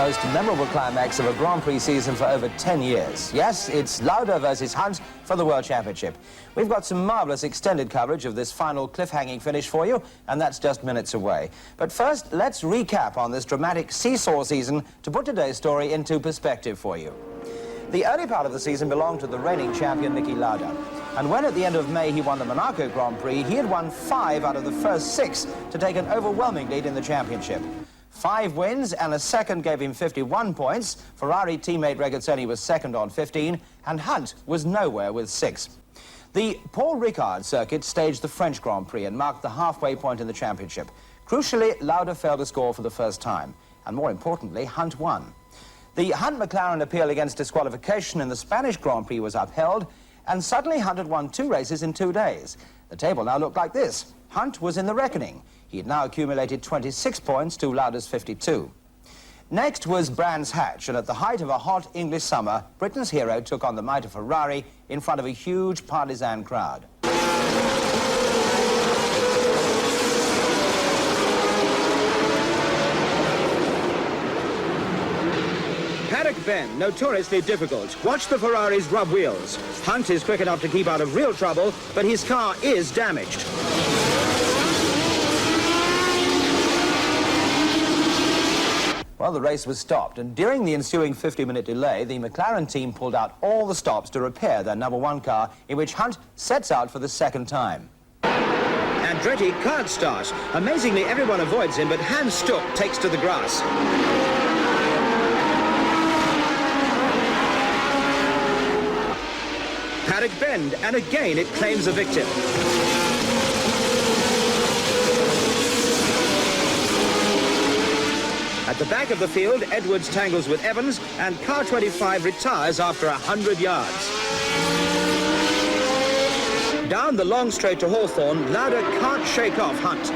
most memorable climax of a Grand Prix season for over 10 years. Yes, it's Lauda versus Hunt for the World Championship. We've got some marvellous extended coverage of this final cliffhanging finish for you, and that's just minutes away. But first, let's recap on this dramatic seesaw season to put today's story into perspective for you. The early part of the season belonged to the reigning champion, Niki Lauda. And when at the end of May he won the Monaco Grand Prix, he had won 5 out of the first 6 to take an overwhelming lead in the championship. 5 wins and a second gave him 51 points. Ferrari teammate Regazzoni was second on 15, and Hunt was nowhere with 6. The Paul Ricard circuit staged the French Grand Prix and marked the halfway point in the championship. Crucially, Lauda failed to score for the first time, and more importantly, Hunt won. The Hunt-McLaren appeal against disqualification in the Spanish Grand Prix was upheld, and suddenly Hunt had won 2 races in 2 days. The table now looked like this. Hunt was in the reckoning. He had now accumulated 26 points to Lauda's 52. Next was Brands Hatch, and at the height of a hot English summer, Britain's hero took on the might of Ferrari in front of a huge partisan crowd. Paddock Bend, notoriously difficult. Watch the Ferraris rub wheels. Hunt is quick enough to keep out of real trouble, but his car is damaged. Well, the race was stopped, and during the ensuing 50-minute delay, the McLaren team pulled out all the stops to repair their #1 car, in which Hunt sets out for the second time. Andretti can't start. Amazingly, everyone avoids him, but Hans Stuck takes to the grass. Paddock Bend, and again it claims a victim. At the back of the field, Edwards tangles with Evans, and car 25 retires after 100 yards. Down the long straight to Hawthorne, Lauda can't shake off Hunt.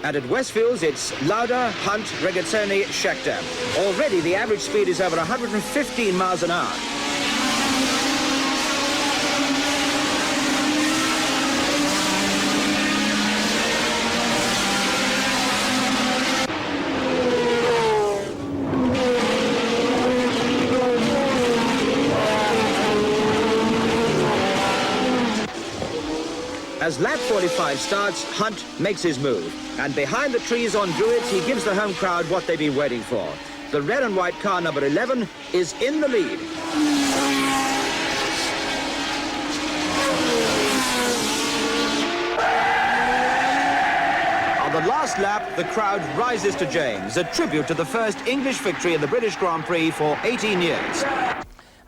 And at Westfields, it's Lauda, Hunt, Regazzoni, Scheckter. Already the average speed is over 115 miles an hour. As lap 45 starts, Hunt makes his move. And behind the trees on Druids, he gives the home crowd what they've been waiting for. The red and white car number 11 is in the lead. On the last lap, the crowd rises to James, a tribute to the first English victory in the British Grand Prix for 18 years.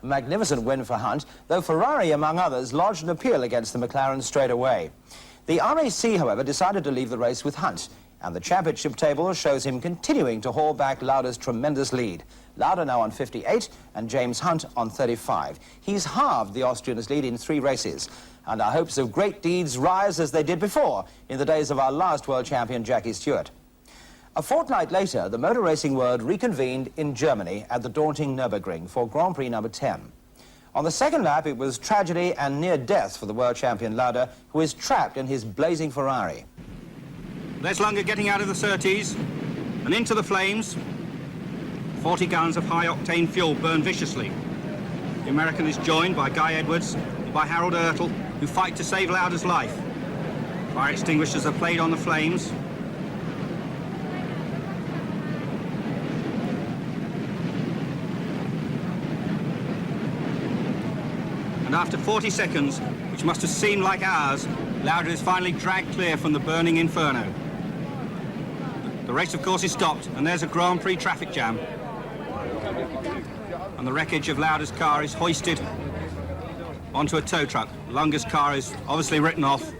A magnificent win for Hunt, though Ferrari, among others, lodged an appeal against the McLaren straight away. The RAC, however, decided to leave the race with Hunt, and the championship table shows him continuing to haul back Lauda's tremendous lead. Lauda now on 58 and James Hunt on 35. He's halved the Austrian's lead in 3 races, and our hopes of great deeds rise as they did before in the days of our last world champion, Jackie Stewart. A fortnight later, the motor racing world reconvened in Germany at the daunting Nürburgring for Grand Prix number 10. On the second lap, it was tragedy and near death for the world champion Lauda, who is trapped in his blazing Ferrari. Les Lunger getting out of the Sёrtise and into the flames. 40 gallons of high-octane fuel burn viciously. The American is joined by Guy Edwards and by Harold Ertl, who fight to save Lauda's life. Fire extinguishers are played on the flames. And after 40 seconds, which must have seemed like hours, Lauda is finally dragged clear from the burning inferno. The race, of course, is stopped, and there's a Grand Prix traffic jam. And the wreckage of Lauda's car is hoisted onto a tow truck. Lunger's car is obviously written off.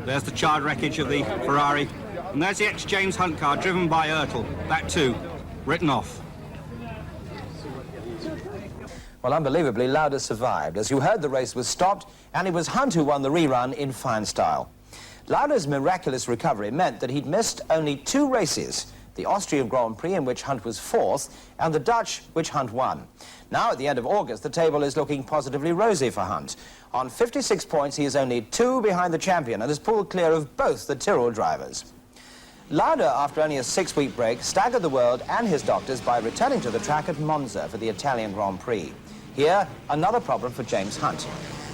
There's the charred wreckage of the Ferrari. And there's the ex-James Hunt car driven by Ertl. That too, written off. Well, unbelievably, Lauda survived. As you heard, the race was stopped, and it was Hunt who won the rerun in fine style. Lauda's miraculous recovery meant that he'd missed only 2 races the Austrian Grand Prix, in which Hunt was fourth, and the Dutch, which Hunt won. Now, at the end of August, the table is looking positively rosy for Hunt. On 56 points, he is only 2 behind the champion and has pulled clear of both the Tyrrell drivers. Lauda, after only a 6-week break, staggered the world and his doctors by returning to the track at Monza for the Italian Grand Prix. Here, another problem for James Hunt.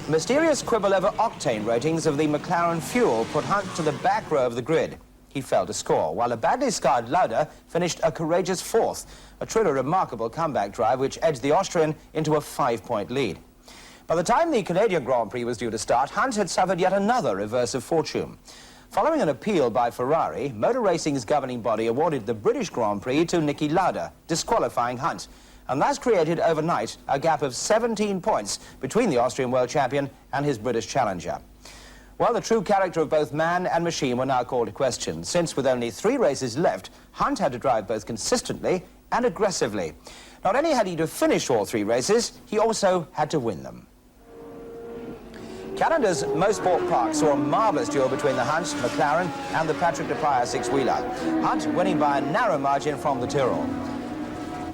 The mysterious quibble over octane ratings of the McLaren fuel put Hunt to the back row of the grid. He failed to score, while a badly scarred Lauda finished a courageous fourth, a truly remarkable comeback drive which edged the Austrian into a 5-point lead. By the time the Canadian Grand Prix was due to start, Hunt had suffered yet another reverse of fortune. Following an appeal by Ferrari, motor racing's governing body awarded the British Grand Prix to Niki Lauda, disqualifying Hunt. And that's created overnight a gap of 17 points between the Austrian world champion and his British challenger. Well, the true character of both man and machine were now called to question, since with only 3 races left, Hunt had to drive both consistently and aggressively. Not only had he to finish all 3 races, he also had to win them. Canada's Mosport Park saw a marvellous duel between the Hunt, McLaren and the Patrick Depailler six-wheeler. Hunt winning by a narrow margin from the Tyrrell.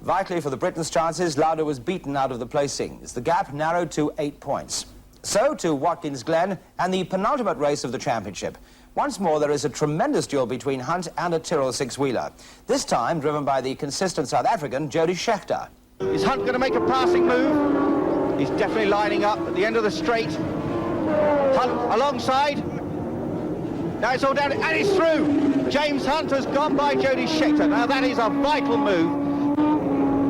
Vitally for the Britain's chances, Lauda was beaten out of the placings. The gap narrowed to 8 points. So to Watkins Glen and the penultimate race of the championship. Once more, there is a tremendous duel between Hunt and a Tyrrell six-wheeler, this time driven by the consistent South African Jody Scheckter. Is Hunt going to make a passing move? He's definitely lining up at the end of the straight. Hunt alongside. Now it's all down, and it's through. James Hunt has gone by Jody Scheckter. Now that is a vital move.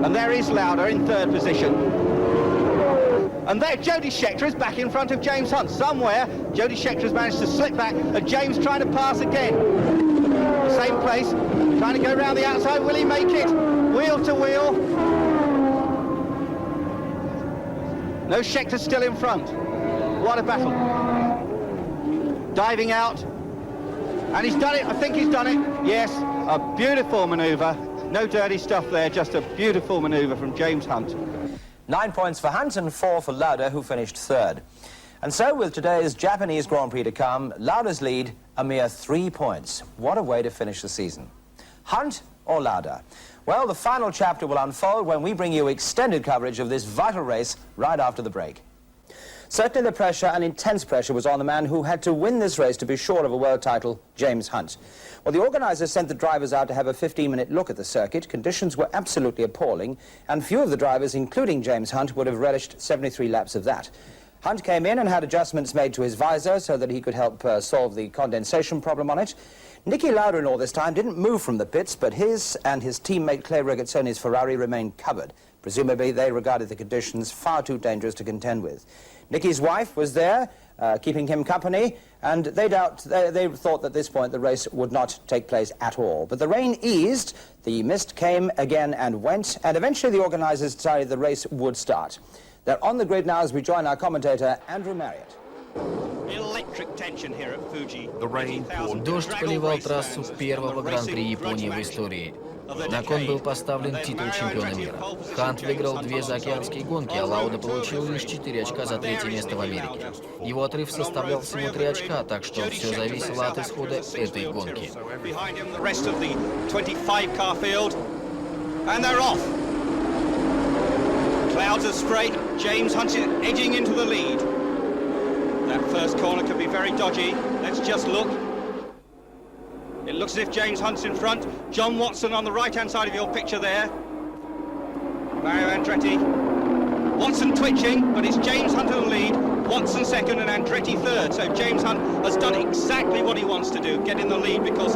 And there is Lauda in 3rd position. And there Jody Scheckter is back in front of James Hunt. Somewhere, Jody Scheckter has managed to slip back, and James trying to pass again. The same place, trying to go around the outside. Will he make it? Wheel to wheel. No, Scheckter still in front. What a battle. Diving out. And he's done it. I think he's done it. Yes, a beautiful manoeuvre. No dirty stuff there, just a beautiful manoeuvre from James Hunt. 9 points for Hunt and 4 for Lauda, who finished 3rd. And so, with today's Japanese Grand Prix to come, Lauda's lead a mere 3 points. What a way to finish the season. Hunt or Lauda? Well, the final chapter will unfold when we bring you extended coverage of this vital race right after the break. Certainly the pressure, and intense pressure, was on the man who had to win this race to be sure of a world title, James Hunt. Well, the organisers sent the drivers out to have a 15-minute look at the circuit. Conditions were absolutely appalling, and few of the drivers, including James Hunt, would have relished 73 laps of that. Hunt came in and had adjustments made to his visor so that he could help solve the condensation problem on it. Niki Lauda in all this time didn't move from the pits, but his and his teammate Klea Regazzoni's Ferrari remained covered. Presumably they regarded the conditions far too dangerous to contend with. Niki's wife was there, keeping him company, and they thought that at this point the race would not take place at all. But the rain eased, the mist came again and went, and eventually the organisers decided the race would start. They're on the grid now as we join our commentator, Andrew Marriott. Electric tension here at Fudzi. Дождь поливал трассу первого Гран-При Японии в истории. На кон был поставлен титул чемпиона мира. Хант выиграл 2 заокеанские гонки, а Лауда получил лишь 4 очка за 3-е место в Америке. Его отрыв составлял всего 3 очка, так что все зависело от исхода этой гонки. Clouds are straight. James Hunt is edging into the lead. That first corner could be very dodgy. Let's just look. It looks as if James Hunt's in front. John Watson on the right-hand side of your picture there. Mario Andretti. Watson twitching, but it's James Hunt in the lead. Watson second and Andretti third. So James Hunt has done exactly what he wants to do, get in the lead, because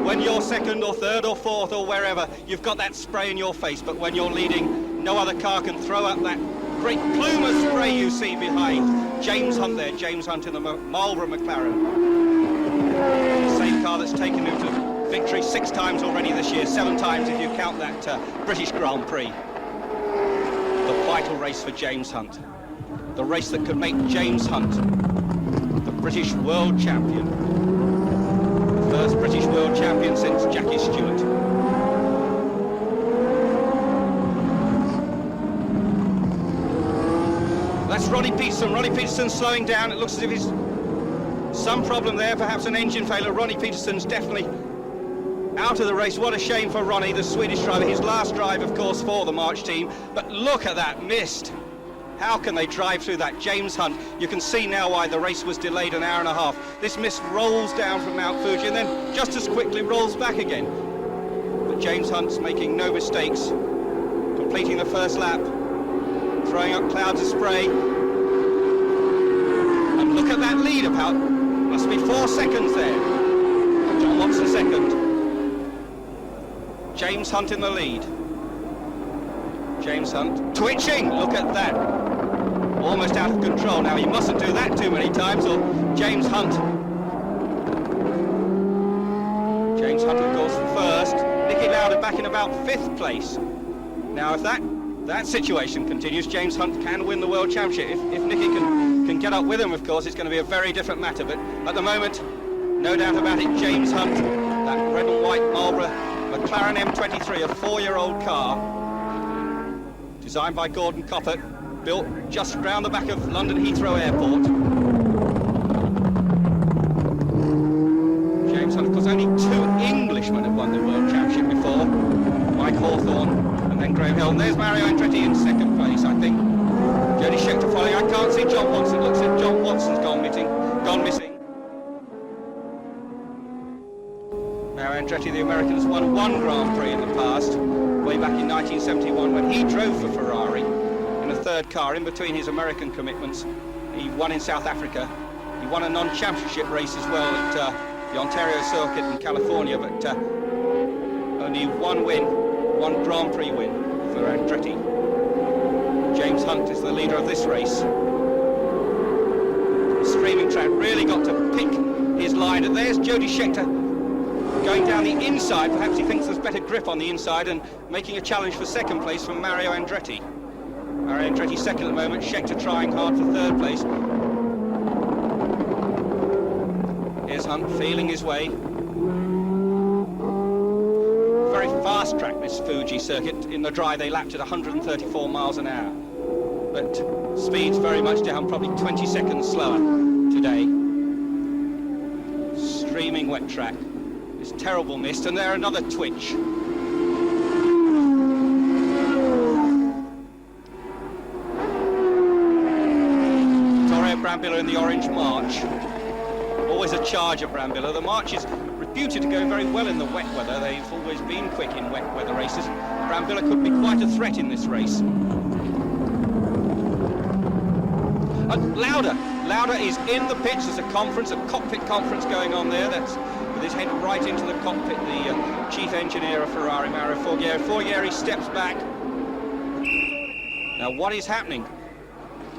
when you're second or third or fourth or wherever, you've got that spray in your face. But when you're leading, no other car can throw up that great plume of spray you see behind. James Hunt there, James Hunt in the Marlboro McLaren. The same car that's taken him to victory 6 times already this year, 7 times if you count that British Grand Prix. The vital race for James Hunt. The race that could make James Hunt the British world champion. The first British world champion since Jackie Stewart. That's Ronnie Peterson. Ronnie Peterson's slowing down. It looks as if he's some problem there, perhaps an engine failure. Ronnie Peterson's definitely out of the race. What a shame for Ronnie, the Swedish driver. His last drive, of course, for the March team. But look at that mist. How can they drive through that? James Hunt, you can see now why the race was delayed an hour and a half. This mist rolls down from Mount Fuji and then just as quickly rolls back again. But James Hunt's making no mistakes, completing the first lap, throwing up clouds of spray. And look at that lead, about, must be 4 seconds there. John Watson second. James Hunt in the lead. James Hunt twitching, look at that. Almost out of control. Now he mustn't do that too many times or James Hunt. James Hunt of course first. Niki Lauda back in about 5th place. Now if that situation continues, James Hunt can win the World Championship. If Niki can get up with him, of course, it's going to be a very different matter. But at the moment, no doubt about it, James Hunt, that red and white Marlboro McLaren M23, a 4-year-old car, designed by Gordon Coppert, built just round the back of London Heathrow Airport. James Hunt, of course, only 2 Englishmen have won the World Championship before. Mike Hawthorne and then Graham Hill. And there's Mario Andretti in 2nd place, I think. Jody Scheckter following. I can't see John Watson. Looks like John Watson's gone missing. Mario Andretti, the American, has won 1 Grand Prix in the past, way back in 1971 when he drove for Ferrari in a 3rd car in between his American commitments. He won in South Africa. He won a non-championship race as well at the Ontario Circuit in California, but only 1 win, 1 Grand Prix win for Andretti. James Hunt is the leader of this race. Streaming track, really got to pick his line. And there's Jody Scheckter going down the inside. Perhaps he thinks there's better grip on the inside and making a challenge for 2nd place from Mario Andretti. Mario Andretti 2nd at the moment, Scheckter trying hard for 3rd place. Here's Hunt feeling his way. Very fast track, this Fuji circuit. In the dry they lapped at 134 miles an hour. But speed's very much down, probably 20 seconds slower today. Streaming wet track. This terrible mist, and there another twitch. Vittorio Brambilla in the orange March. Always a charge of Brambilla. The March is reputed to go very well in the wet weather. They've always been quick in wet weather races. Brambilla could be quite a threat in this race. Lauda is in the pits. There's a conference, a cockpit conference going on there. That's with his head right into the cockpit. The chief engineer of Ferrari, Mario Forghieri. Forghieri steps back. Now what is happening?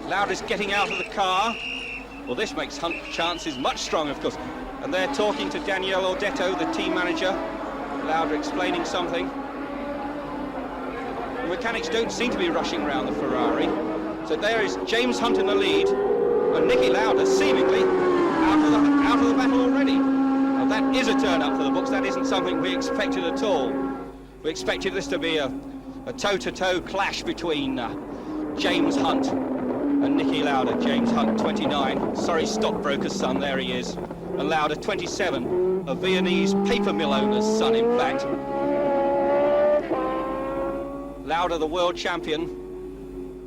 Lauda's getting out of the car. Well, this makes Hunt's chances much stronger, of course. And they're talking to Daniele Audetto, the team manager. Lauda explaining something. The mechanics don't seem to be rushing around the Ferrari. So there is James Hunt in the lead, and Niki Lauda seemingly out of the battle already. Now that is a turn up for the books. That isn't something we expected at all. We expected this to be a toe-to-toe clash between James Hunt and Niki Lauda. James Hunt, 29, sorry stockbroker's son, there he is. And Lauda, 27, a Viennese paper mill owner's son, in fact. Lauda, the world champion,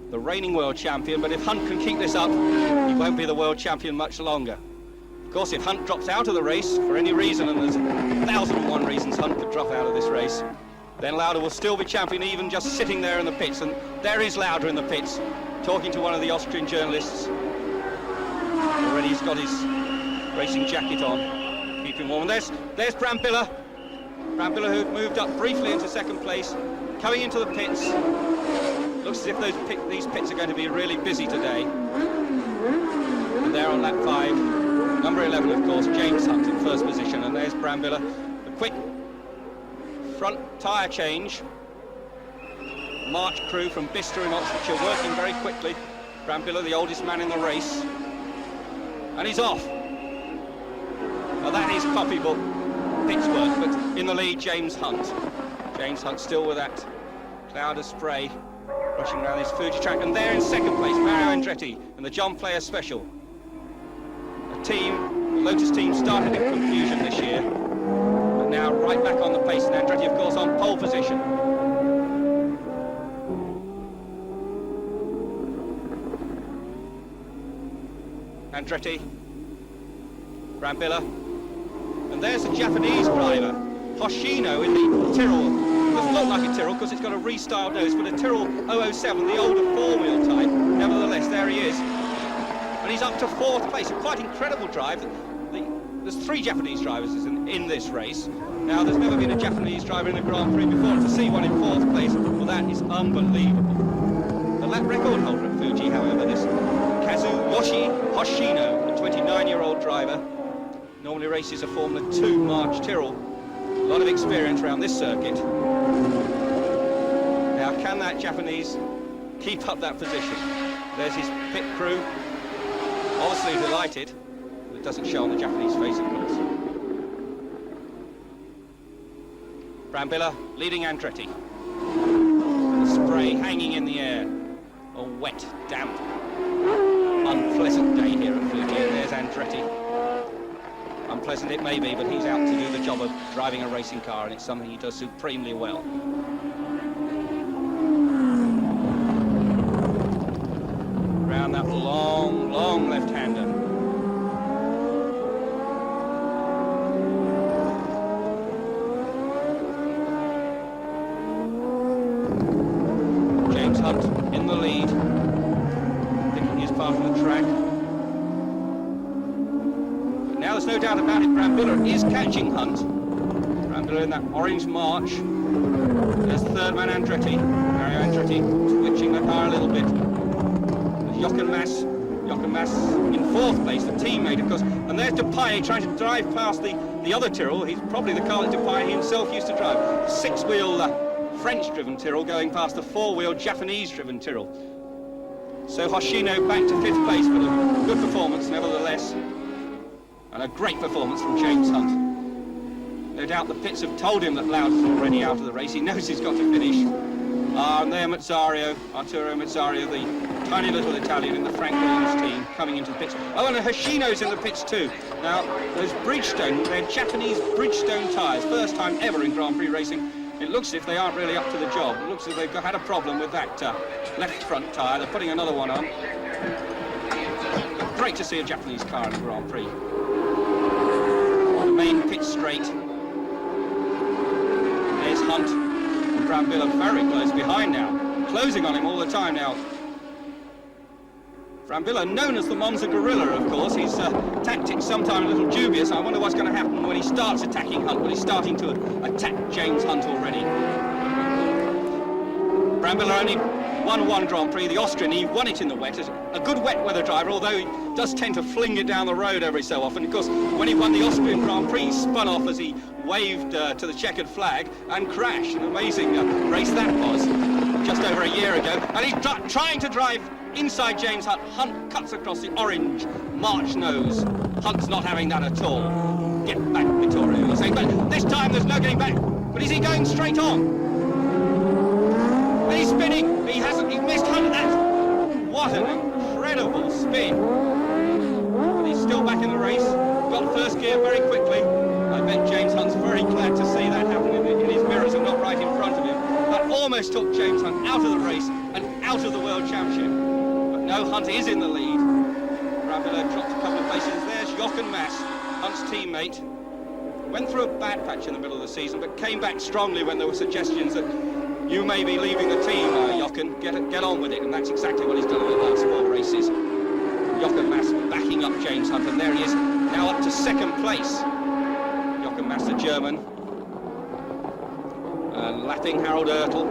the reigning world champion, but if Hunt can keep this up, he won't be the world champion much longer. Of course, if Hunt drops out of the race for any reason, and there's 1,001 reasons Hunt could drop out of this race, then Lauda will still be champion, even just sitting there in the pits. And there is Lauda in the pits, talking to one of the Austrian journalists. Already he's got his racing jacket on, keeping warm. And there's Brambilla. Brambilla, who moved up briefly into 2nd place, coming into the pits. Looks as if these pits are going to be really busy today. And there on lap 5, number 11, of course, James Hunt in 1st position. And there's Brambilla. A quick front tyre change. March crew from Bicester in Oxfordshire working very quickly. Brambilla, the oldest man in the race. And he's off. Now that is copybook pits work, but in the lead, James Hunt. James Hunt still with that cloud of spray rushing around this Fuji track. And there in 2nd place, Mario Andretti and the John Player Special. A team, the Lotus team, started in confusion this year, but now right back on the pace, and Andretti, of course, on pole position. Andretti, Brambilla, and there's the Japanese driver, Hoshiino, in the Tyrrell. Doesn't look like a Tyrrell because it's got a restyled nose, but a Tyrrell 007, the older four-wheel type. Nevertheless, there he is. And he's up to 4th place. A quite incredible drive. There's 3 Japanese drivers in this race. Now, there's never been a Japanese driver in a Grand Prix before. To see one in 4th place, well, that is unbelievable. The lap record holder at Fuji, however, this Kazuyushi Hoshino, a 29-year-old driver, normally races a Formula 2 March Tyrrell. A lot of experience around this circuit. Now, can that Japanese keep up that position? There's his pit crew, obviously delighted, but it doesn't show on the Japanese face, of course. Brambilla leading Andretti. The spray hanging in the air. A wet, damp, unpleasant day here at Fuji, and there's Andretti. Unpleasant it may be, but he's out to do the job of driving a racing car, and it's something he does supremely well. Round that long, long left-hander. James Hunt in the lead, thinking he's part of the track. Now there's no doubt about it, Brambilla is catching Hunt. Brambilla in that orange march. There's third man Andretti. Mario Andretti twitching the car a little bit. There's Jochen Mass in 4th place, the teammate, of course. And there's Depay trying to drive past the other Tyrrell. He's probably the car that Depay himself used to drive. 6-wheel French-driven Tyrrell going past the 4-wheel Japanese-driven Tyrrell. So Hoshino back to 5th place, but a good performance nevertheless. And a great performance from James Hunt. No doubt the pits have told him that Lauda's already out of the race. He knows he's got to finish. And there Mazzario, Arturo Mazzario, the tiny little Italian in the Frank Williams team, coming into the pits. Oh, and Hoshino's in the pits too. Now, those Bridgestone, they're Japanese Bridgestone tyres. First time ever in Grand Prix racing. It looks as if they aren't really up to the job. It looks as if they've had a problem with that left front tyre. They're putting another one on. Great to see a Japanese car in the Grand Prix. The main pit straight. There's Hunt and Brambilla very close behind now. Closing on him all the time now. Brambilla, known as the Monza Gorilla, of course. His tactics sometimes a little dubious. I wonder what's going to happen when he starts attacking Hunt, but he's starting to attack James Hunt already. Brambilla only won one Grand Prix, the Austrian. He won it in the wet. A good wet weather driver, although he does tend to fling it down the road every so often. Of course, when he won the Austrian Grand Prix, he spun off as he waved to the checkered flag and crashed. An amazing race that was, just over a year ago. And he's trying to drive inside James Hunt. Hunt cuts across the orange March nose. Hunt's not having that at all. Get back, Vittorio, he's saying, but this time there's no getting back. But is he going straight on? And he's spinning. He missed Hunt. What an incredible spin. But he's still back in the race. Got first gear very quickly. I bet James Hunt's very glad to see that happen in his mirrors and not right in front of him. That almost took James Hunt out of the race and out of the World Championship. But no, Hunt is in the lead. Brambilla dropped a couple of places. There's Jochen Mass, Hunt's teammate. Went through a bad patch in the middle of the season, but came back strongly when there were suggestions that you may be leaving the team, Jochen. Get on with it, and that's exactly what he's done in the last 4 races. Jochen Mass backing up James Hunt, and there he is, now up to 2nd place. Jochen Mass, the German. Lapping Harold Oertel.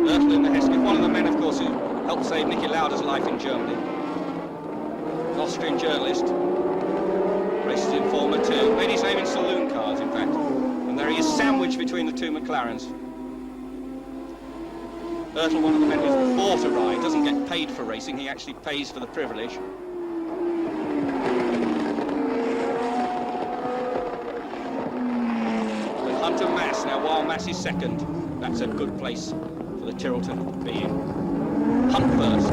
Oertel in the Hesketh, one of the men, of course, who helped save Niki Lauda's life in Germany. An Austrian journalist. Races in Formula 2. Made his name in saloon cars, in fact. And there he is, sandwiched between the 2 McLarens. Oertel, one of the men who's bought a ride, doesn't get paid for racing, he actually pays for the privilege. With Hunt and Mass, now while Mass is 2nd, that's a good place for the Tyrrell to be in. Hunt first,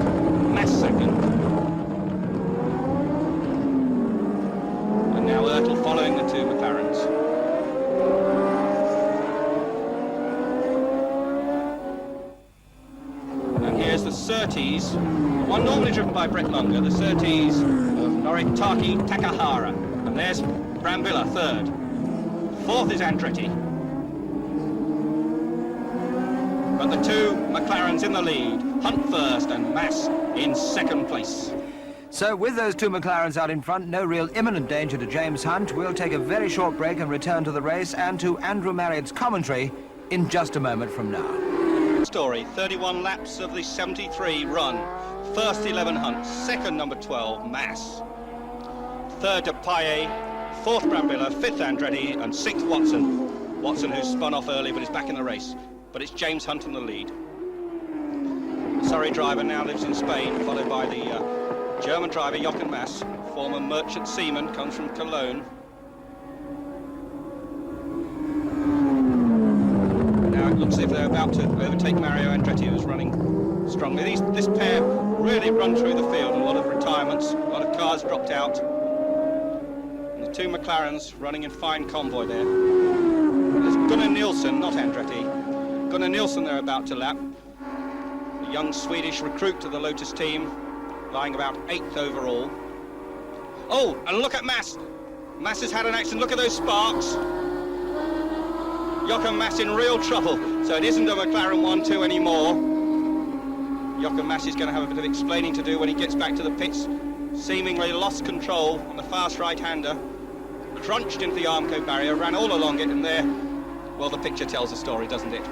Mass 2nd. And now Oertel following the 2 McLarens. Sёrtise, one normally driven by Brett Lunger, the Sёrtise of Noritakee Takahara. And there's Brambilla, third. Fourth is Andretti. But the two McLarens in the lead, Hunt first and Mass in second place. So with those two McLarens out in front, no real imminent danger to James Hunt. We'll take a very short break and return to the race and to Andrew Marriott's commentary in just a moment from now. Story, 31 laps of the 73 run. First 11 Hunt, second number 12 Mass. Third Pache, fourth Brambilla, fifth Andretti and sixth Watson. Watson who spun off early but is back in the race. But it's James Hunt in the lead. The Surrey driver now lives in Spain, followed by the German driver Jochen Mass, former merchant seaman, comes from Cologne. Now it looks as if they're about to overtake Mario Andretti, who's running strongly. This pair really run through the field, a lot of retirements, a lot of cars dropped out. And the two McLarens running in fine convoy there. There's Gunnar Nilsson, not Andretti. Gunnar Nilsson they're about to lap. The young Swedish recruit to the Lotus team, lying about 8th overall. Oh, and look at Mass. Mass has had an accident. Look at those sparks. Jochen Mass in real trouble. So it isn't a McLaren 1-2 anymore. Jochen Mass is going to have a bit of explaining to do when he gets back to the pits. Seemingly lost control on the fast right-hander. Crunched into the Armco barrier, ran all along it, and there, well, the picture tells the story, doesn't it?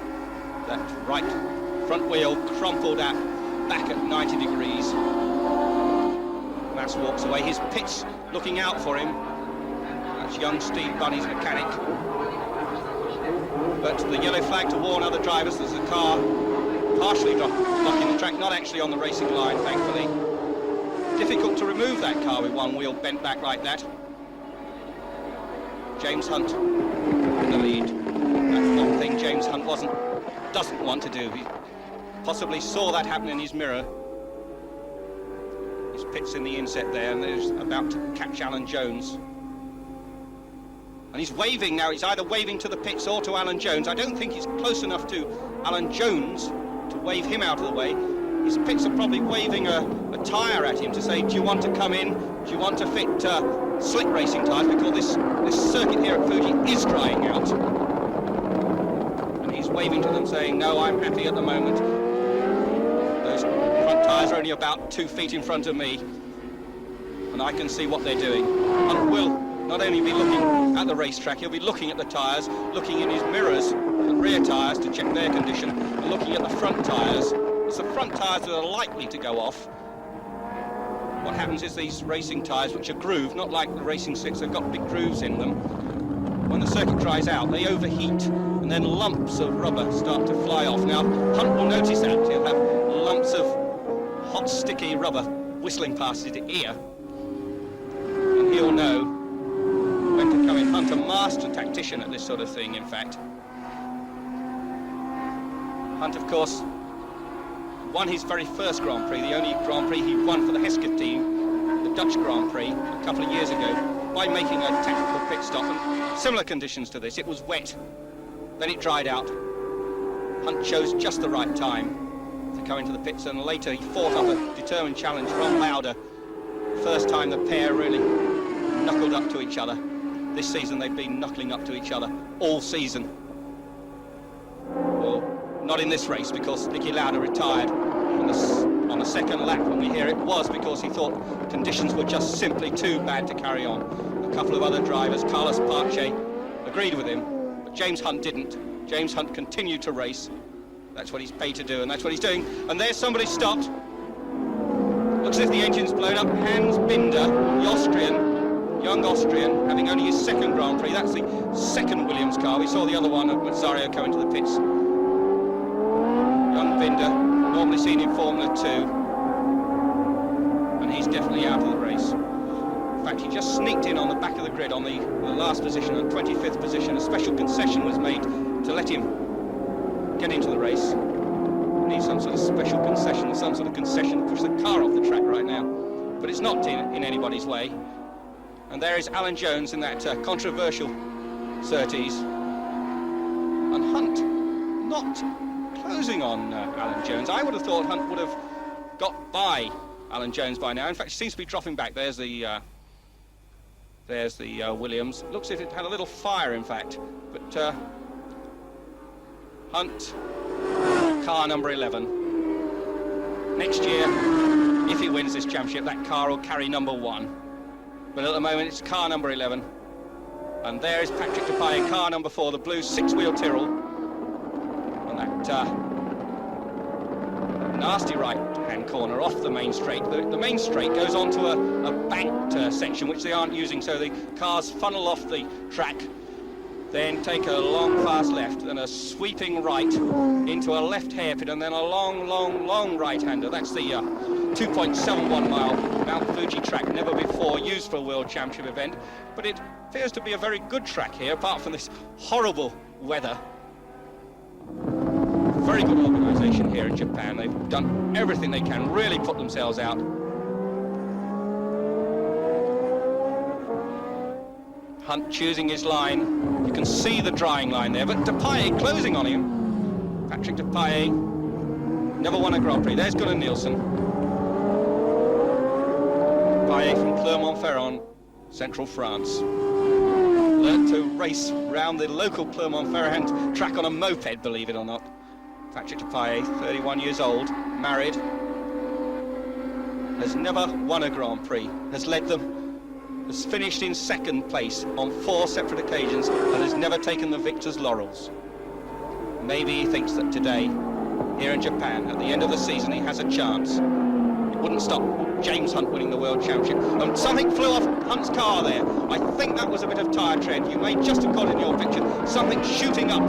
That right front wheel crumpled back at 90 degrees. Mass walks away, his pit's looking out for him. That's young Steve Bunny's mechanic. But the yellow flag to warn other drivers, there's a car partially blocking the track, not actually on the racing line, thankfully. Difficult to remove that car with one wheel bent back like that. James Hunt in the lead. That's one thing James Hunt doesn't want to do. He possibly saw that happen in his mirror. His pit's in the inset there, and he's about to catch Alan Jones. And he's waving now. He's either waving to the pits or to Alan Jones. I don't think he's close enough to Alan Jones to wave him out of the way. His pits are probably waving a tyre at him to say, do you want to come in? Do you want to fit slick racing tyres? Because this circuit here at Fuji is drying out. And he's waving to them saying, no, I'm happy at the moment. Those front tyres are only about 2 feet in front of me. And I can see what they're doing. Hunt will not only be looking at the racetrack, he'll be looking at the tyres, looking in his mirrors at rear tyres to check their condition, and looking at the front tyres. It's the front tyres that are likely to go off. What happens is these racing tyres, which are grooved, not like the Racing 6, they've got big grooves in them. When the circuit dries out, they overheat, and then lumps of rubber start to fly off. Now, Hunt will notice that. He'll have lumps of hot, sticky rubber whistling past his ear, and he'll know when to come in. Hunt, a master tactician at this sort of thing, in fact. Hunt, of course, won his very first Grand Prix, the only Grand Prix he won for the Hesketh team, the Dutch Grand Prix, a couple of years ago, by making a tactical pit stop. And similar conditions to this. It was wet, then it dried out. Hunt chose just the right time to come into the pits, and later he fought up a determined challenge from Lauda. First time the pair really knuckled up to each other. This season they've been knuckling up to each other all season. Well, not in this race, because Niki Lauda retired on the second lap. When we hear it was because he thought conditions were just simply too bad to carry on. A couple of other drivers, Kарлush Pache, agreed with him, but James Hunt didn't. James Hunt continued to race. That's what he's paid to do, and that's what he's doing. And there's somebody stopped. Looks as if the engine's blown up. Hans Binder, the Austrian, young Austrian, having only his second Grand Prix. That's the second Williams car. We saw the other one at Mazzario come into the pits. Young Binder, normally seen in Formula 2, and he's definitely out of the race. In fact, he just sneaked in on the back of the grid on the last position, on 25th position. A special concession was made to let him get into the race. He needs some sort of special concession, or some sort of concession to push the car off the track right now. But it's not in anybody's way. And there is Alan Jones in that controversial Sёrtise. And Hunt not closing on Alan Jones. I would have thought Hunt would have got by Alan Jones by now. In fact, he seems to be dropping back. There's the Williams. Looks as if it had a little fire, in fact. But Hunt, car number 11. Next year, if he wins this championship, that car will carry number 1. But at the moment, it's car number 11. And there is Patrick Depailler, car number 4, the blue 6-wheel Tyrrell. And that nasty right-hand corner off the main straight. The main straight goes onto a banked section, which they aren't using, so the cars funnel off the track, then take a long, fast left, and a sweeping right into a left hairpin, and then a long, long, long right-hander. That's the 2.71 mile Mount Fuji track, never before used for a World Championship event, but it appears to be a very good track here, apart from this horrible weather. Very good organisation here in Japan. They've done everything they can, really put themselves out. Hunt choosing his line. You can see the drying line there, but Depailler closing on him. Patrick Depailler never won a Grand Prix. There's Gunnar Nielsen. Depailler from Clermont-Ferrand, central France. Learned to race round the local Clermont-Ferrand track on a moped, believe it or not. Patrick Depailler, 31 years old, married, has never won a Grand Prix, has led them, has finished in second place on 4 separate occasions, and has never taken the victor's laurels. Maybe he thinks that today, here in Japan, at the end of the season, he has a chance. It wouldn't stop James Hunt winning the World Championship. Something flew off Hunt's car there. I think that was a bit of tyre tread. You may just have got in your picture. Something shooting up.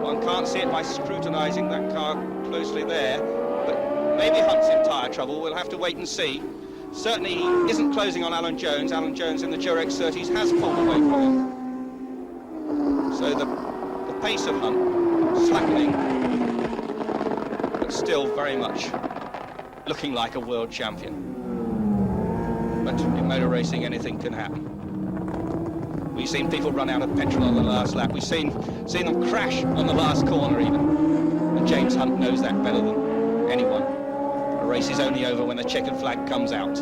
One can't see it by scrutinising that car closely there, but maybe Hunt's in tyre trouble. We'll have to wait and see. Certainly he isn't closing on Alan Jones. Alan Jones in the Durex Syrtis has pulled away from him. So the pace of Hunt slackening, but still very much looking like a world champion. But in motor racing, anything can happen. We've seen people run out of petrol on the last lap. We've seen them crash on the last corner even. And James Hunt knows that better than anyone. The race is only over when the checkered flag comes out.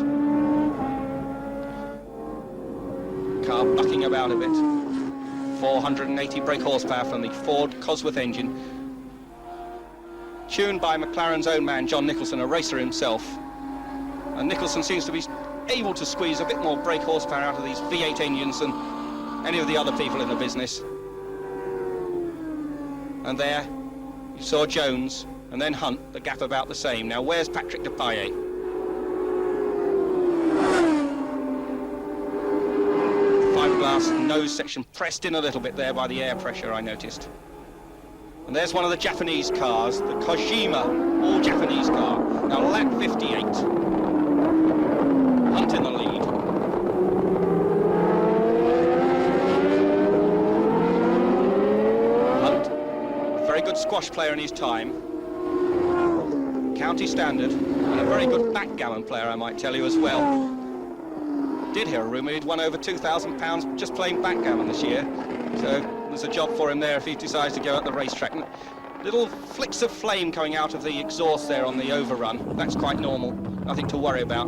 Car bucking about a bit. 480 brake horsepower from the Ford Cosworth engine. Tuned by McLaren's own man, John Nicholson, a racer himself. And Nicholson seems to be able to squeeze a bit more brake horsepower out of these V8 engines than any of the other people in the business. And there, you saw Jones, and then Hunt, the gap about the same. Now, where's Patrick Depailler? Fiberglass nose section pressed in a little bit there by the air pressure, I noticed. And there's one of the Japanese cars, the Kojima all-Japanese car. Now, lap 58. Hunt in the lead. Good squash player in his time, county standard, and a very good backgammon player, I might tell you as well. Did hear a rumour he'd won over £2,000 just playing backgammon this year, so there's a job for him there if he decides to go at the racetrack. And little flicks of flame coming out of the exhaust there on the overrun, that's quite normal, nothing to worry about.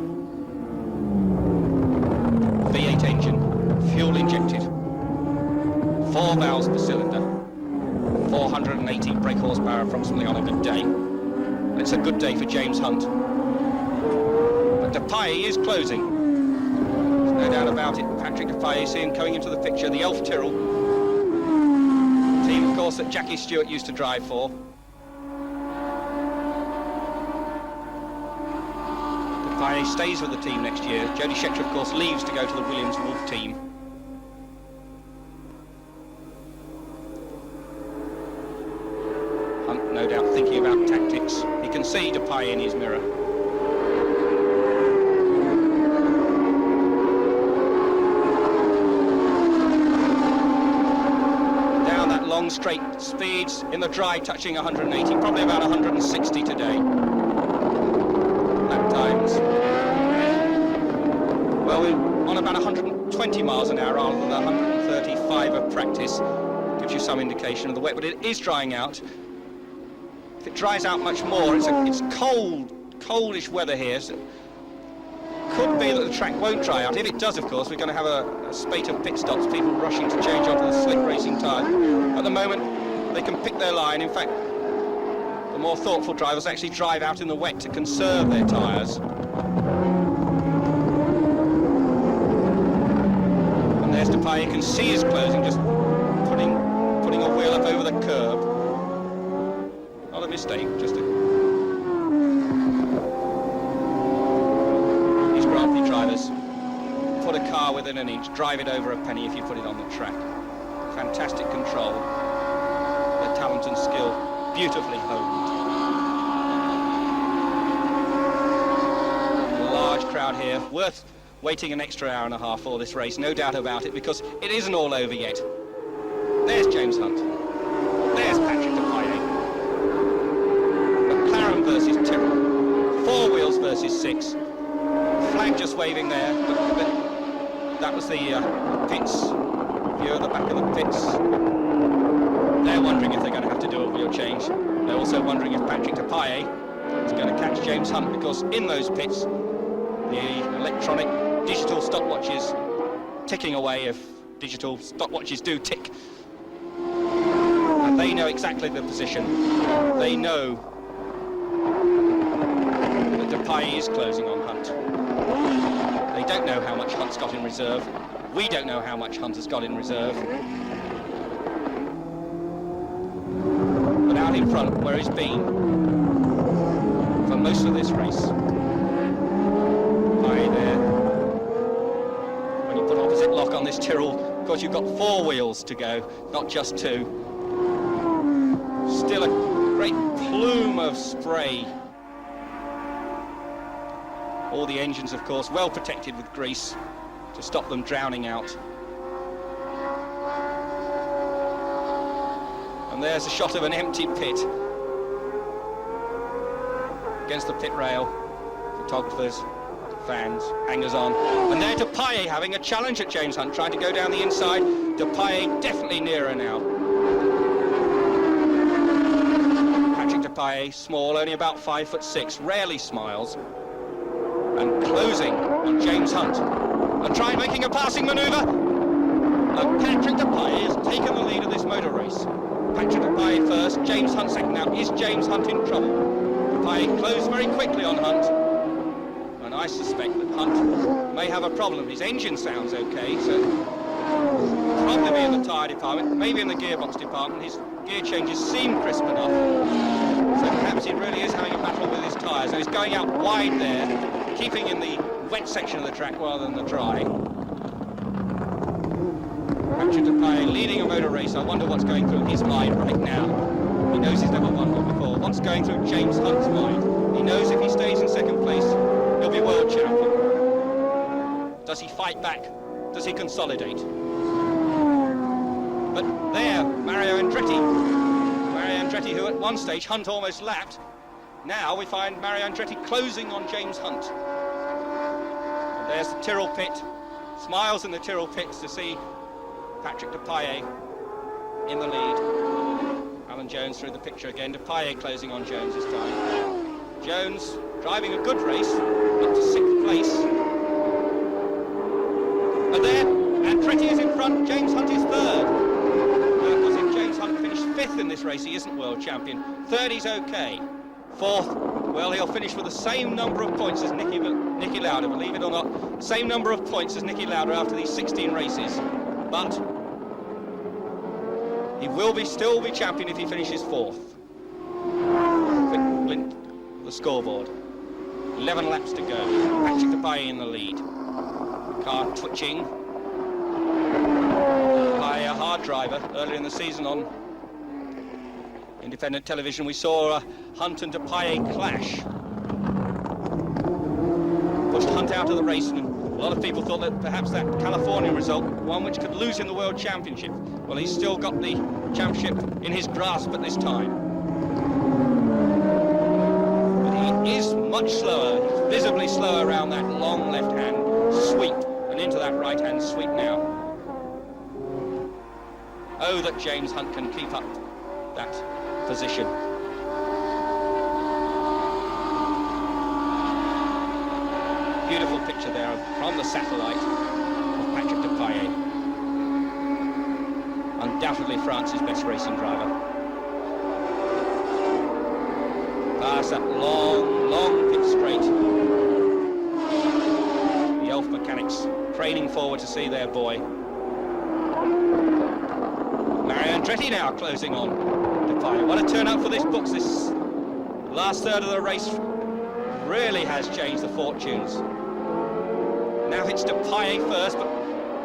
V8 engine, fuel injected, 4 valves per cylinder. 480 brake horsepower approximately on a good day. And it's a good day for James Hunt. But Depailler is closing. There's no doubt about it. Patrick Depailler, you see him coming into the picture, the Elf Tyrrell. Team, of course, that Jackie Stewart used to drive for. Depailler stays with the team next year. Jody Scheckter, of course, leaves to go to the Williams Wolf team. No doubt thinking about tactics. He can see Depailler in his mirror. Down that long straight, speeds in the dry touching 180, probably about 160 today. Lap times. Well, we're on about 120 miles an hour rather than 135 of practice. Gives you some indication of the wet, but it is drying out. it dries out much more. It's cold, coldish weather here. So could be that the track won't dry out. If it does, of course, we're going to have a spate of pit stops, people rushing to change onto the slick racing tyre. At the moment, they can pick their line. In fact, the more thoughtful drivers actually drive out in the wet to conserve their tyres. And there's Depay. You can see his closing, just putting a wheel up over the curb. Not a mistake, just a... These Grand Prix drivers put a car within an inch, drive it over a penny if you put it on the track. Fantastic control, their talent and skill beautifully honed. A large crowd here, worth waiting an extra hour and a half for this race, no doubt about it, because it isn't all over yet. There's James Hunt. There's Patrick Depailler. McLaren versus Tyrrell. 4 wheels versus 6. Flag just waving there, but that was the pits. View of the back of the pits. They're wondering if they're going to have to do a wheel change. They're also wondering if Patrick Depailler is going to catch James Hunt, because in those pits, the electronic digital stopwatches ticking away if digital stopwatches do tick. And they know exactly the position. They know that Depay is closing on Hunt. They don't know how much Hunt's got in reserve. We don't know how much Hunt has got in reserve. But out in front, where he's been for most of this race, when you put opposite lock on this Tyrrell, of course you've got 4 wheels to go, not just 2. Still a great plume of spray. All the engines, of course, well protected with grease to stop them drowning out. And there's a shot of an empty pit against the pit rail. Photographers, fans, hangers-on. And there Depay having a challenge at James Hunt, trying to go down the inside. Depay definitely nearer now. Patrick Depay, small, only about 5'6", rarely smiles. And closing on James Hunt. And trying making a passing manoeuvre. And Patrick Depay has taken the lead of this motor race. Patrick Depay first, James Hunt second. Now, is James Hunt in trouble? Depay closed very quickly on Hunt. And I suspect that Hunt may have a problem. His engine sounds okay, so probably in the tyre department, maybe in the gearbox department. His gear changes seem crisp enough. So perhaps he really is having a battle with his tyres. So he's going out wide there, keeping in the wet section of the track rather than the dry. Patrick Depay leading a motor race. I wonder what's going through his mind right now. He knows he's never won one before. What's going through James Hunt's mind? He knows if he stays in second place, he'll be world champion. Does he fight back? Does he consolidate? But there, Mario Andretti. Mario Andretti, who at one stage Hunt almost lapped. Now we find Mario Andretti closing on James Hunt. And there's the Tyrrell pit. Smiles in the Tyrrell pits to see Patrick Depailler in the lead. Alan Jones through the picture again. Depailler closing on Jones this time. Jones driving a good race, up to 6th place. And there, Andretti is in front, James Hunt is 3rd. Because if James Hunt finished 5th in this race, he isn't world champion. 3rd, he's okay. 4th, well, he'll finish with the same number of points as Niki Laudy, believe it or not. Same number of points as Niki Laudy after these 16 races. But he will still be champion if he finishes 4th. Quick glint of the scoreboard. 11 laps to go. Patrick Depailler in the lead. The car twitching. By a hard driver earlier in the season on independent television, we saw Hunt and Depailler clash. Pushed Hunt out of the race, and a lot of people thought that perhaps that California result, one which could lose him the World Championship. Well, he's still got the championship in his grasp at this time. But he is much slower. He's visibly slower around that long left-hand sweep and into that right-hand sweep now. Oh, that James Hunt can keep up that position. Beautiful picture there from the satellite of Patrick Depailler. Undoubtedly France's best racing driver. Past that long pit straight. The elf mechanics craning forward to see their boy. Mario Andretti now closing on Depailler. What a turnout for this books. This last third of the race really has changed the fortunes. Now it's Depailler first, but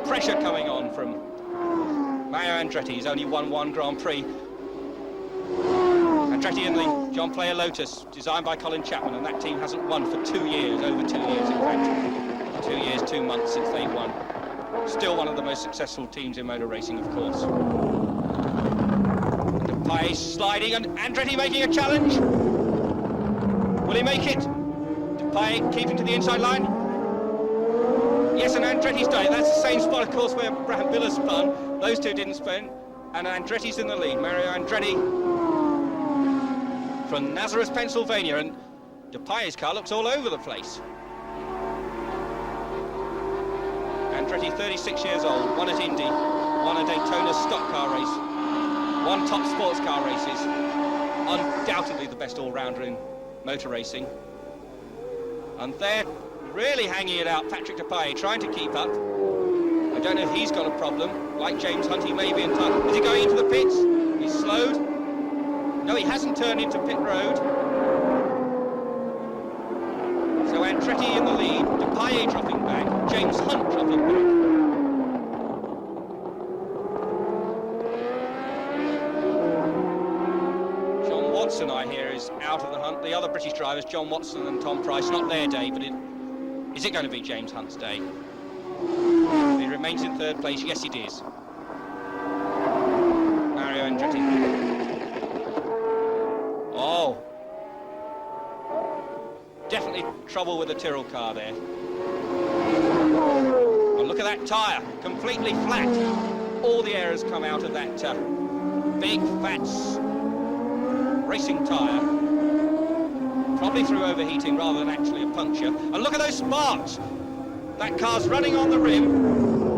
pressure coming on from Mario Andretti. He's only won one Grand Prix. Andretti in the John Player Lotus, designed by Colin Chapman, and that team hasn't won for 2 years, over 2 years in fact. 2 years, 2 months since they won. Still one of the most successful teams in motor racing, of course. Depailler sliding, and Andretti making a challenge. Will he make it? Depailler keeping to the inside line. Yes, and Andretti's done it. That's the same spot, of course, where Brad Miller spun. Those two didn't spin, and Andretti's in the lead. Mario Andretti from Nazareth, Pennsylvania, and Depailler's car looks all over the place. Andretti, 36 years old, won at Indy, won a Daytona stock car race, won top sports car races, undoubtedly the best all-rounder in motor racing. And they're really hanging it out, Patrick Depailler, trying to keep up. I don't know if he's got a problem, like James Hunt, he may be in time. Is he going into the pits? He's slowed. No, he hasn't turned into pit road. So Andretti in the lead, Depailler dropping back, James Hunt dropping back. John Watson, I hear, is out of the hunt. The other British drivers, John Watson and Tom Price, not their day, but is it going to be James Hunt's day? He remains in third place. Yes, it is. Mario Andretti. Oh. Definitely trouble with the Tyrrell car there. And look at that tyre, completely flat. All the air has come out of that big, fat racing tyre. Probably through overheating rather than actually a puncture. And look at those sparks! That car's running on the rim,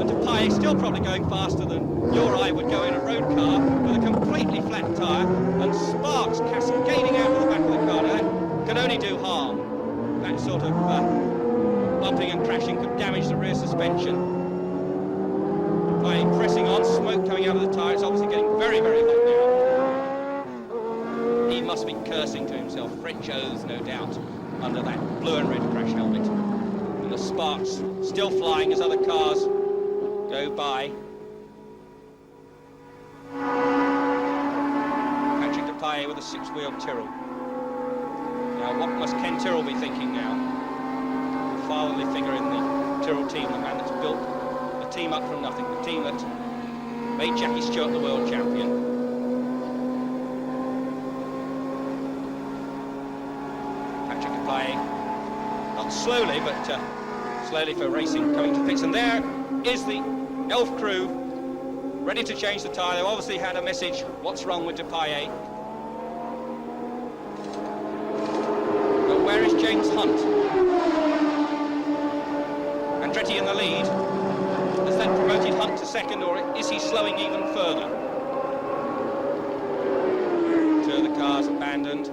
and Depailler still probably going faster than you or I would go in a road car with a completely flat tyre, and sparks cascading out of the back of the car. Now, that can only do harm. That sort of bumping and crashing could damage the rear suspension. Depailler pressing on, smoke coming out of the tyre. It's obviously getting very, very hot now. He must be cursing to himself, French oaths, no doubt, under that blue and red crash helmet. And the sparks still flying as other cars go by. Patrick Depailler with a 6-wheel Tyrrell. Now, what must Ken Tyrrell be thinking now? The fatherly figure in the Tyrrell team, the man that's built a team up from nothing, the team that made Jackie Stewart the world champion. Patrick Depailler, not slowly, but slowly for racing, coming to pits. And there is the Elf crew, ready to change the tyre. They've obviously had a message, what's wrong with Depailler? But where is James Hunt? Andretti in the lead. Has that promoted Hunt to second, or is he slowing even further? Two of the cars abandoned.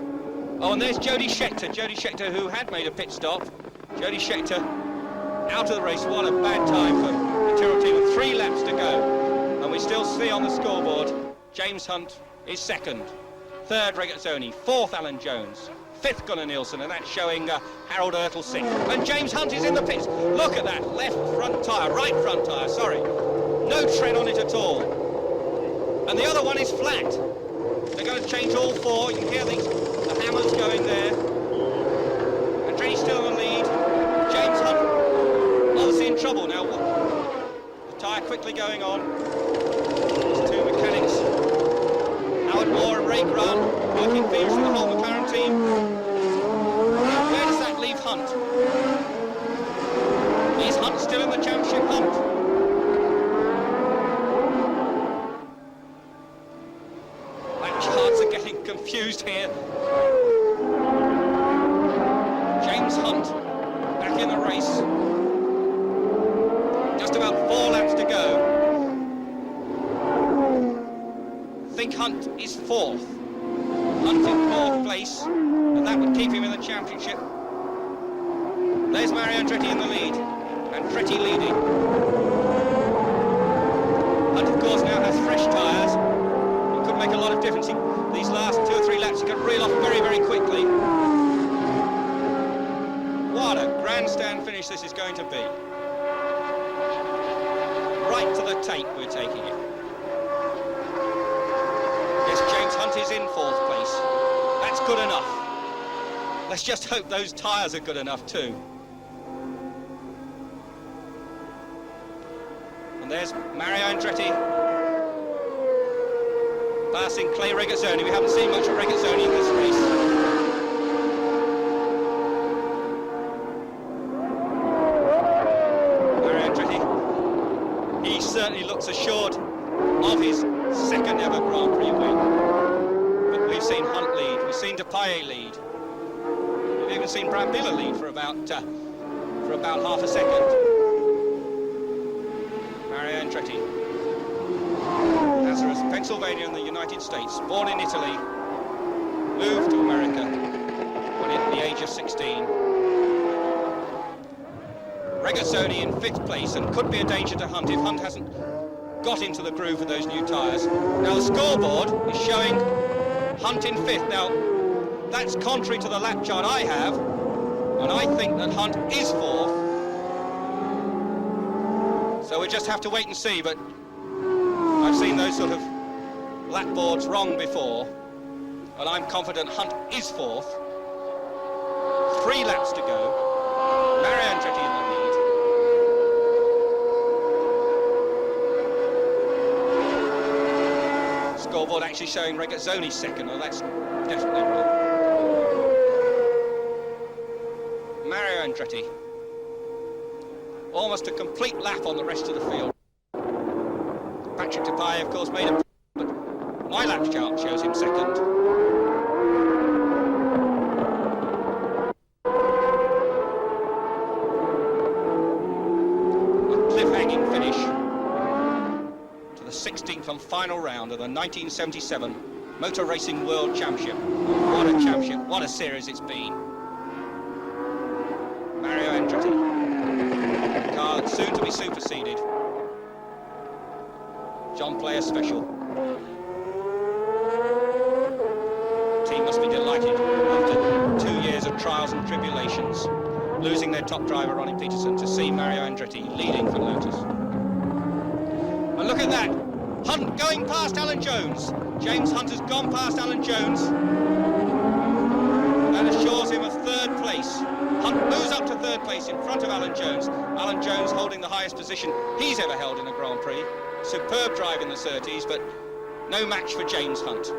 Oh, and there's Jody Scheckter, who had made a pit stop. Jody Scheckter out of the race. What a bad time for the Tyrrell team with 3 laps to go. And we still see on the scoreboard, James Hunt is second. Third, Regazzoni. Fourth, Alan Jones. Fifth, Gunnar Nielsen, and that's showing Harold Ertl sixth. And James Hunt is in the pits. Look at that, left front tyre, right front tyre, sorry. No tread on it at all. And the other one is flat. They're going to change all 4. You can hear the hammers going there. Andretti's still in the lead. James Hunt obviously in trouble now. The tyre quickly going on. There's 2 mechanics. Howard Moore and Ray Grant working fiercely, the whole McLaren team. Where does that leave Hunt? Is Hunt still in the championship hunt? That charts are getting confused here. James Hunt back back in the race. Just about 4 laps to go. I think Hunt is 4th. Hunt in 4th place, and that would keep him in the championship. There's Mario Andretti in the lead. Andretti leading. Hunt, of course, now has fresh tyres. It could make a lot of difference. These last 2 or 3 laps, he could reel off very, very quickly. What a grandstand finish this is going to be. Right to the tape, we're taking it. Yes, James Hunt is in 4th place. That's good enough. Let's just hope those tyres are good enough too. And there's Mario Andretti passing Klea Regazzoни. We haven't seen much of Regazzoni in this race. Mario Andretti, he certainly looks assured of his second ever Grand Prix win. But we've seen Hunt lead, we've seen Paye lead, we've even seen Brambilla lead for about half a second. Mario Andretti, Nazareth, Pennsylvania in the United States, born in Italy, moved to America when at the age of 16. Regazzoni in 5th place and could be a danger to Hunt if Hunt hasn't got into the groove with those new tyres. Now the scoreboard is showing Hunt in 5th. Now that's contrary to the lap chart I have, and I think that Hunt is 4th. So we just have to wait and see, but I've seen those sort of lap boards wrong before, and I'm confident Hunt is 4th. 3 laps to go. Mario Andretti in the lead. Scoreboard actually showing Regazzoni 2nd, well that's definitely wrong. Mario Andretti. Almost a complete lap on the rest of the field. Patrick Paye, of course, made a... but my lap chart shows him 2nd. A cliff-hanging finish to the 16th and final round of the 1977 Motor Racing World Championship. What a championship, what a series it's been. Mario Andretti. Car that's soon to be superseded. John Player special. Team must be delighted after 2 years of trials and tribulations, losing their top driver Ronnie Peterson, to see Mario Andretti leading for Lotus. And look at that, Hunt going past Alan Jones. James Hunt has gone past Alan Jones. That assures him of 3rd place. Hunt moves up to 3rd place in front of Alan Jones. Alan Jones holding the highest position he's ever held in a Grand Prix. Superb drive in the Syrtis, but no match for James Hunt.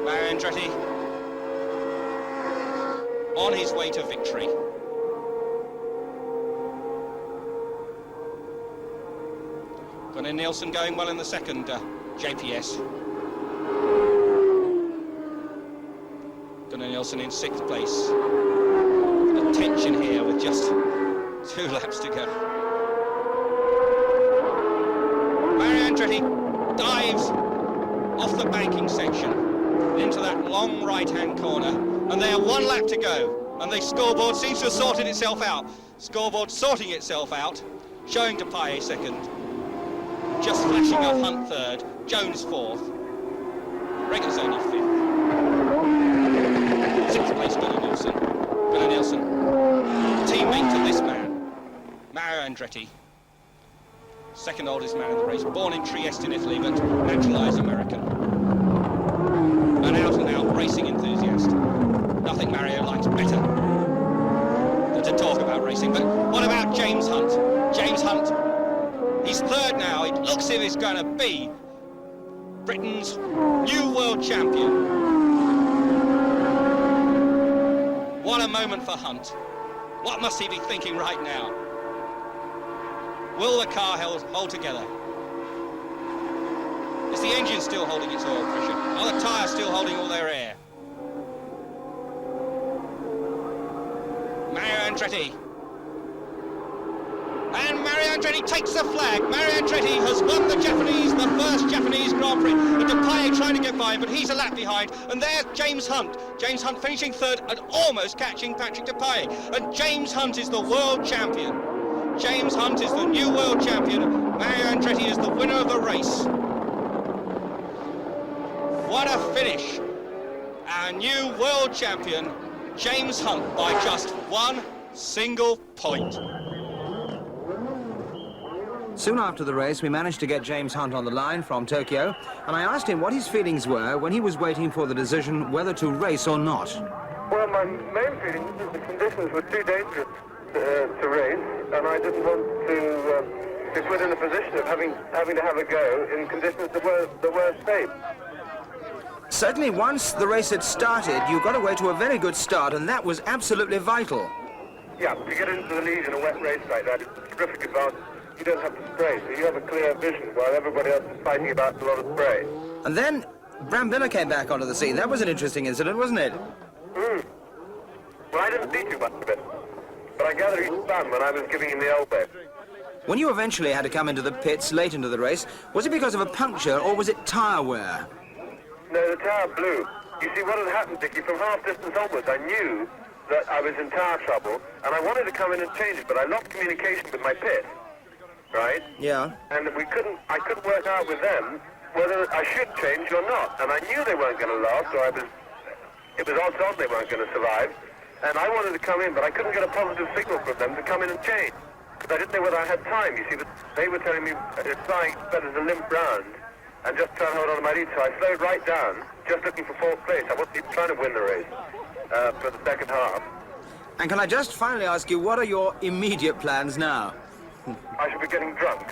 Mario Andretti on his way to victory. Gunnar Nilsson going well in the 2nd JPS. Gunnar Nilsson in 6th place. The tension here with just 2 laps to go. Mario Andretti dives off the banking section into that long right-hand corner, and they have 1 lap to go, and the scoreboard seems to have sorted itself out. Scoreboard sorting itself out, showing Paye 2nd, just flashing up Hunt 3rd, Jones 4th, Regazzoni 5th. 6th place Gunnar Nilsson. Gunnar Nilsson, teammate to this man, Mario Andretti. 2nd oldest man in the race, born in Trieste in Italy, but naturalised American. An out-and-out racing enthusiast. Nothing Mario likes better than to talk about racing. But what about James Hunt? James Hunt, he's 3rd now. It looks as if he's going to be Britain's new world champion. What a moment for Hunt. What must he be thinking right now? Will the car hold together? Is the engine still holding its oil pressure? Are the tyres still holding all their air? Mario Andretti Mario Andretti takes the flag. Mario Andretti has won the first Japanese Grand Prix. And Pache trying to get by him, but he's a lap behind. And there's James Hunt. James Hunt finishing third and almost catching Patrick Pache. And James Hunt is the world champion. James Hunt is the new world champion. Mario Andretti is the winner of the race. What a finish. Our new world champion, James Hunt, by just one single point. Soon after the race, we managed to get James Hunt on the line from Tokyo, and I asked him what his feelings were when he was waiting for the decision whether to race or not. Well, my main feeling is that the conditions were too dangerous to race, and I didn't want to be put in a position of having to have a go in conditions that were safe. Certainly, once the race had started, you got away to a very good start, and that was absolutely vital. Yeah, to get into the lead in a wet race like that is a terrific advantage. You don't have to spray, so you have a clear vision while everybody else is fighting about a lot of spray. And then Brambilla came back onto the scene. That was an interesting incident, wasn't it? Well, I didn't see too much of it, but I gather he's spun when I was giving him the elbow. When you eventually had to come into the pits late into the race, was it because of a puncture or was it tyre wear? No, the tyre blew. You see, what had happened, Dickie, from half distance onwards, I knew that I was in tyre trouble, and I wanted to come in and change it, but I lost communication with my pit. Right? Yeah. And I couldn't work out with them whether I should change or not. And I knew they weren't going to last, or it was odds on they weren't going to survive. And I wanted to come in, but I couldn't get a positive signal from them to come in and change. Because I didn't know whether I had time. You see, they were telling me it's flying better to limp round and just try and hold on to my lead. So I slowed right down, just looking for fourth place. I wasn't even trying to win the race for the second half. And can I just finally ask you, what are your immediate plans now? I should be getting drunk.